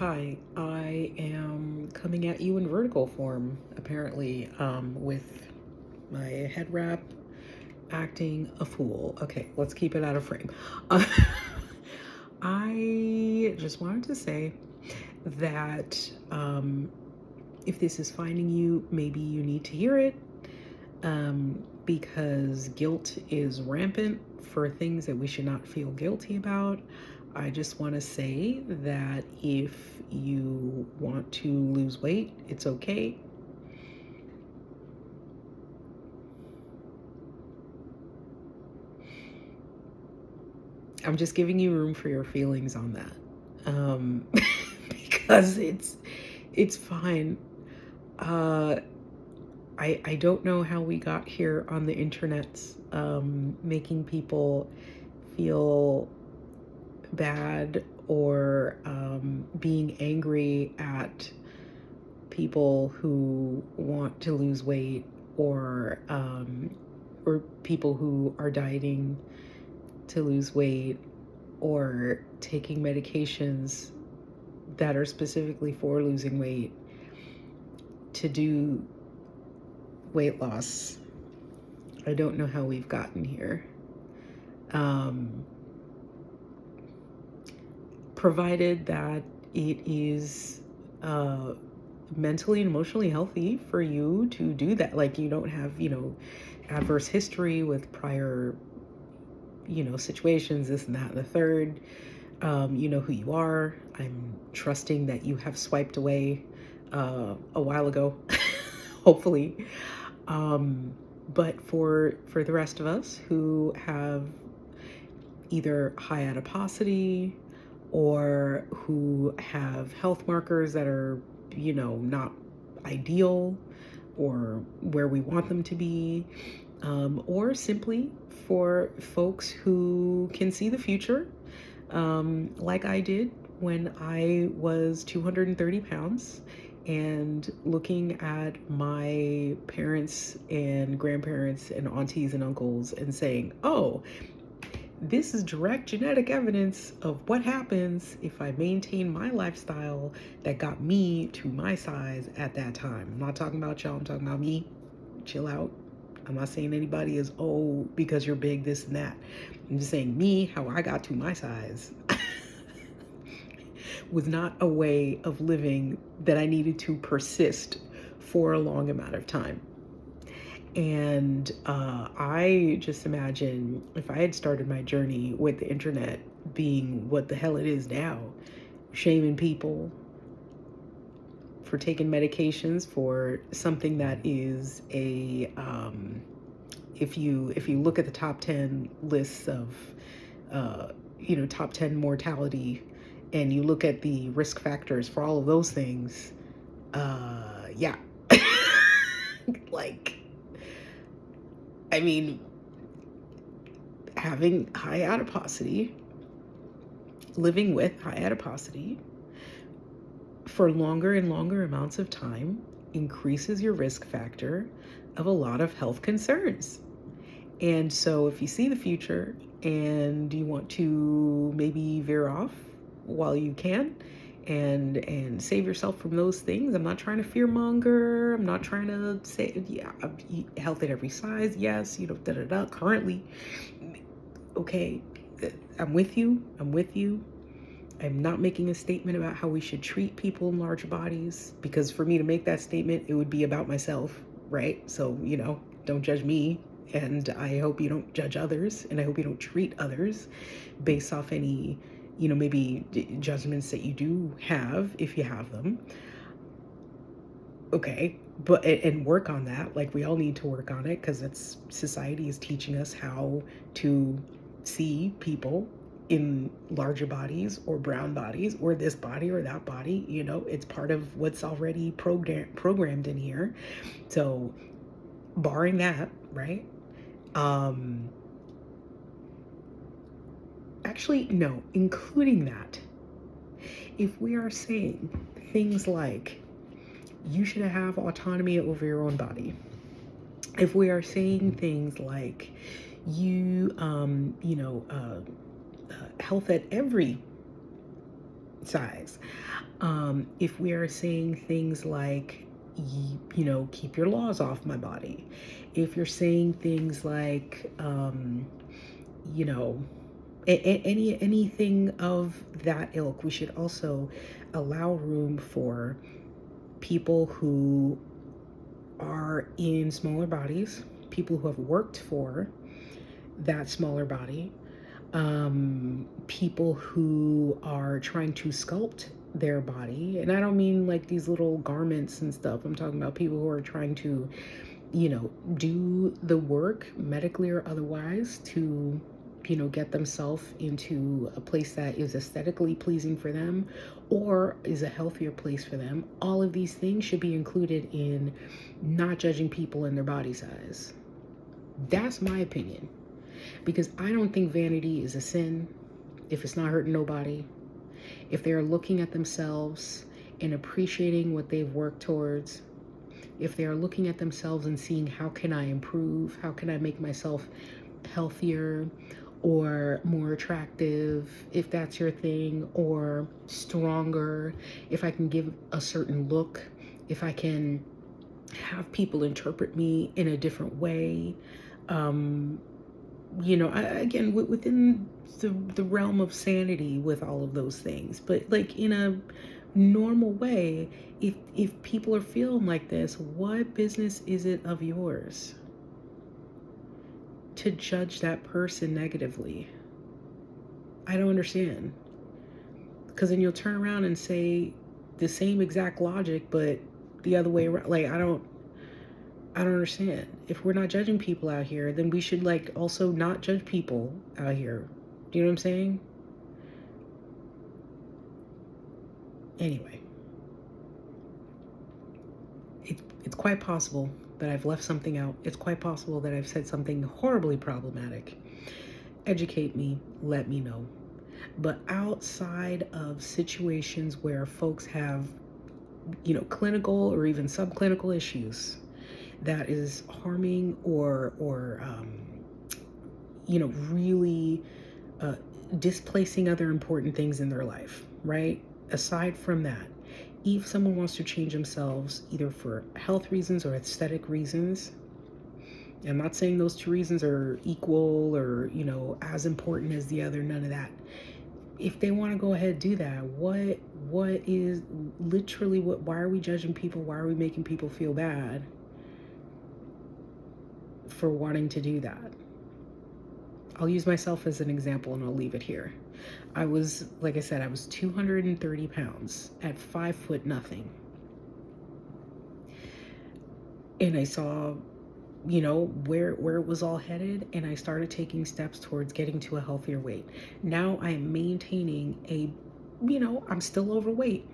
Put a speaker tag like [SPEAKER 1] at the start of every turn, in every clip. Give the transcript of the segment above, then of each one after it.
[SPEAKER 1] Hi, I am coming at you in vertical form, apparently, with my head wrap acting a fool. Okay, let's keep it out of frame. Uh, I just wanted to say that if this is finding you, maybe you need to hear it because guilt is rampant for things that we should not feel guilty about. I just want to say that if you want to lose weight, it's okay. I'm just giving you room for your feelings on that. Because it's fine. Uh, I don't know how we got here on the internet, making people feel bad or being angry at people who want to lose weight or people who are dieting to lose weight or taking medications that are specifically for losing weight to do weight loss. I don't know how we've gotten here. Um, Provided that it is mentally and emotionally healthy for you to do that. Like you don't have, adverse history with prior, situations, this and that and the third. You know who you are. I'm trusting that you have swiped away a while ago, hopefully. But for the rest of us who have either high adiposity or who have health markers that are, not ideal or where we want them to be, or simply for folks who can see the future, like I did when I was 230 pounds and looking at my parents and grandparents and aunties and uncles and saying, oh, this is direct genetic evidence of what happens if I maintain my lifestyle that got me to my size at that time. I'm not talking about y'all, I'm talking about me. Chill out. I'm not saying anybody is, oh, because you're big, this and that. I'm just saying me, how I got to my size was not a way of living that I needed to persist for a long amount of time. And I just imagine if I had started my journey with the internet being what the hell it is now, shaming people for taking medications for something that is a if you look at the top 10 lists of top 10 mortality and you look at the risk factors for all of those things, yeah. Like, I mean, having high adiposity, living with high adiposity for longer and longer amounts of time increases your risk factor of a lot of health concerns. And so if you see the future and you want to maybe veer off while you can and save yourself from those things, I'm not trying to fearmonger. I'm not trying to say, yeah, health at every size. Yes, currently. Okay, I'm with you. I'm with you. I'm not making a statement about how we should treat people in large bodies, because for me to make that statement, it would be about myself, right? So, don't judge me. And I hope you don't judge others. And I hope you don't treat others based off any, maybe judgments that you do have, if you have them. Okay. But, and work on that. Like, we all need to work on it because society is teaching us how to see people in larger bodies or brown bodies or this body or that body. It's part of what's already programmed in here. So barring that, right? Actually, no, including that, if we are saying things like you should have autonomy over your own body, if we are saying things like health at every size. If we are saying things like, keep your laws off my body, if you're saying things like, you know, anything of that ilk, we should also allow room for people who are in smaller bodies, people who have worked for that smaller body, people who are trying to sculpt their body. And I don't mean like these little garments and stuff. I'm talking about people who are trying to, do the work medically or otherwise to, get themselves into a place that is aesthetically pleasing for them or is a healthier place for them. All of these things should be included in not judging people in their body size. That's my opinion. Because I don't think vanity is a sin if it's not hurting nobody. If they're looking at themselves and appreciating what they've worked towards, if they are looking at themselves and seeing how can I improve, how can I make myself healthier or more attractive, if that's your thing, or stronger, if I can give a certain look, if I can have people interpret me in a different way, again, within the realm of sanity with all of those things, but like in a normal way, if people are feeling like this, what business is it of yours to judge that person negatively? I don't understand. Because then you'll turn around and say the same exact logic, but the other way around. Like, I don't understand. If we're not judging people out here, then we should like also not judge people out here. Do you know what I'm saying? Anyway, it's quite possible that I've left something out. It's quite possible that I've said something horribly problematic. Educate me, let me know. But outside of situations where folks have, clinical or even subclinical issues that is harming or really displacing other important things in their life, right? Aside from that, if someone wants to change themselves either for health reasons or aesthetic reasons, I'm not saying those two reasons are equal or, as important as the other, none of that. If they want to go ahead and do that, what is literally why are we judging people? Why are we making people feel bad for wanting to do that? I'll use myself as an example and I'll leave it here. Like I said, I was 230 pounds at 5 foot nothing. And I saw, where it was all headed, and I started taking steps towards getting to a healthier weight. Now I am maintaining I'm still overweight.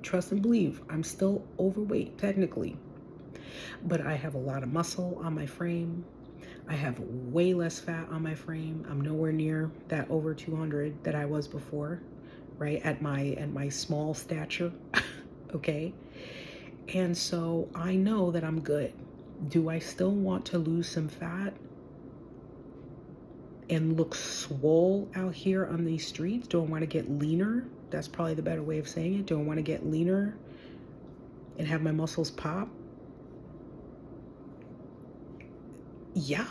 [SPEAKER 1] Trust and believe, I'm still overweight technically. But I have a lot of muscle on my frame. I have way less fat on my frame. I'm nowhere near that over 200 that I was before, right? At my small stature, okay? And so I know that I'm good. Do I still want to lose some fat and look swole out here on these streets? Do I want to get leaner? That's probably the better way of saying it. Do I want to get leaner and have my muscles pop? Yeah.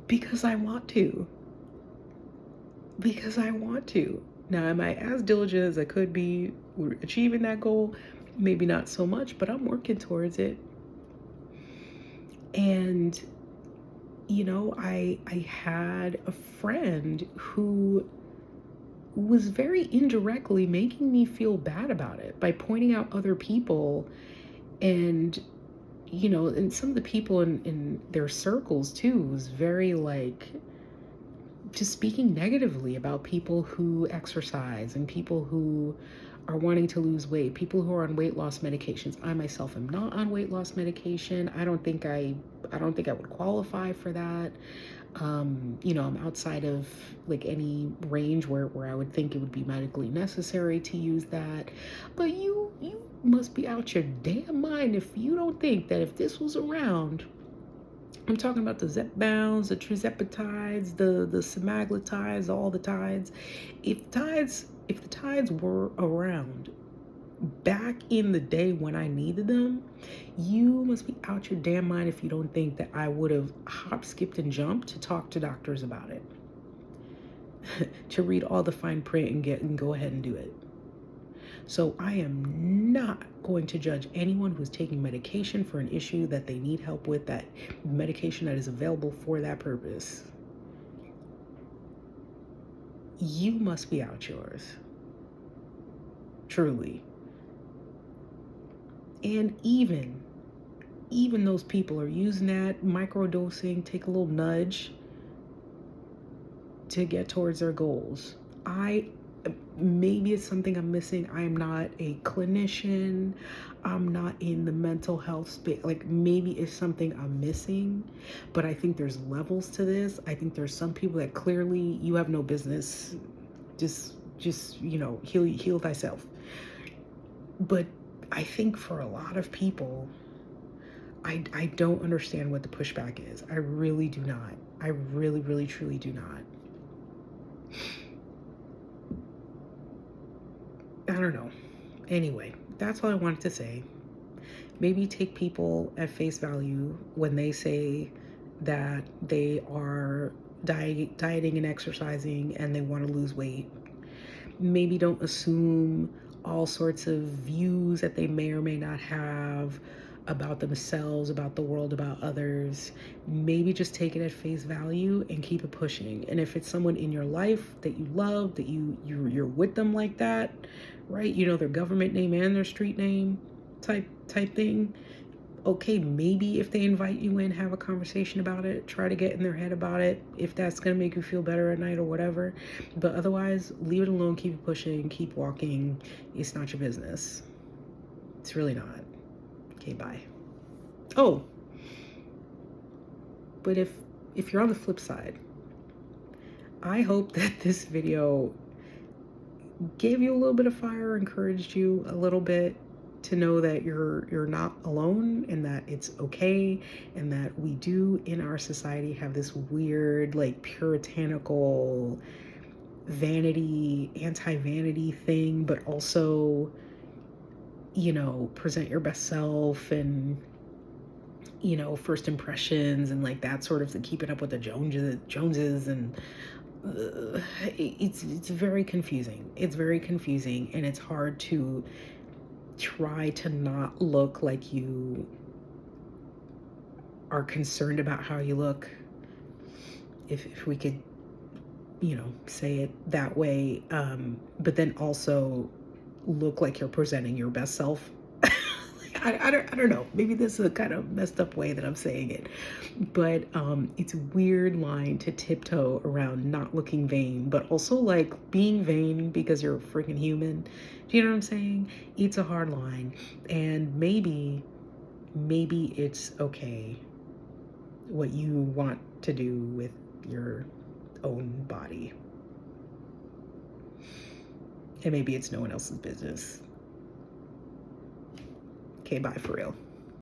[SPEAKER 1] Because I want to. Now, am I as diligent as I could be achieving that goal? Maybe not so much, but I'm working towards it. And, I had a friend who was very indirectly making me feel bad about it by pointing out other people and and some of the people in their circles too was very like just speaking negatively about people who exercise and people who are wanting to lose weight, people who are on weight loss medications. I myself am not on weight loss medication. I don't think I would qualify for that. I'm outside of like any range where I would think it would be medically necessary to use that. But you must be out your damn mind if you don't think that if this was around, I'm talking about the Zepbounds, the Trizepatides, the semaglutides, all the tides. If the tides were around back in the day when I needed them, you must be out your damn mind if you don't think that I would have hop, skipped, and jumped to talk to doctors about it, to read all the fine print and go ahead and do it. So I am not going to judge anyone who's taking medication for an issue that they need help with, that medication that is available for that purpose. You must be out yours. Truly. And even those people are using that microdosing, take a little nudge to get towards their goals. Maybe it's something I'm missing. I am not a clinician. I'm not in the mental health space. Like, maybe it's something I'm missing, but I think there's levels to this. I think there's some people that clearly you have no business. Just heal thyself. But I think for a lot of people, I don't understand what the pushback is. I really do not. I really, really, truly do not. I don't know. Anyway, that's all I wanted to say. Maybe take people at face value when they say that they are dieting and exercising and they want to lose weight. Maybe don't assume all sorts of views that they may or may not have about themselves, about the world, about others. Maybe just take it at face value and keep it pushing. And if it's someone in your life that you love, that you're with them like that, right? You know their government name and their street name type thing. Okay, maybe if they invite you in, have a conversation about it, try to get in their head about it, if that's going to make you feel better at night or whatever. But otherwise, leave it alone, keep it pushing, keep walking. It's not your business. It's really not. Okay, bye. Oh, but if you're on the flip side, I hope that this video gave you a little bit of fire, encouraged you a little bit to know that you're not alone, and that it's okay, and that we do in our society have this weird, like, puritanical vanity, anti-vanity thing, but also, present your best self, and first impressions, and like that sort of thing, keeping up with the Joneses, and it's very confusing. It's very confusing, and it's hard to try to not look like you are concerned about how you look, if we could say it that way, but then also look like you're presenting your best self. I don't know, maybe this is a kind of messed up way that I'm saying it, but it's a weird line to tiptoe around not looking vain, but also like being vain because you're a freaking human. Do you know what I'm saying? It's a hard line, and maybe it's okay what you want to do with your own body, and maybe it's no one else's business. Okay, bye for real.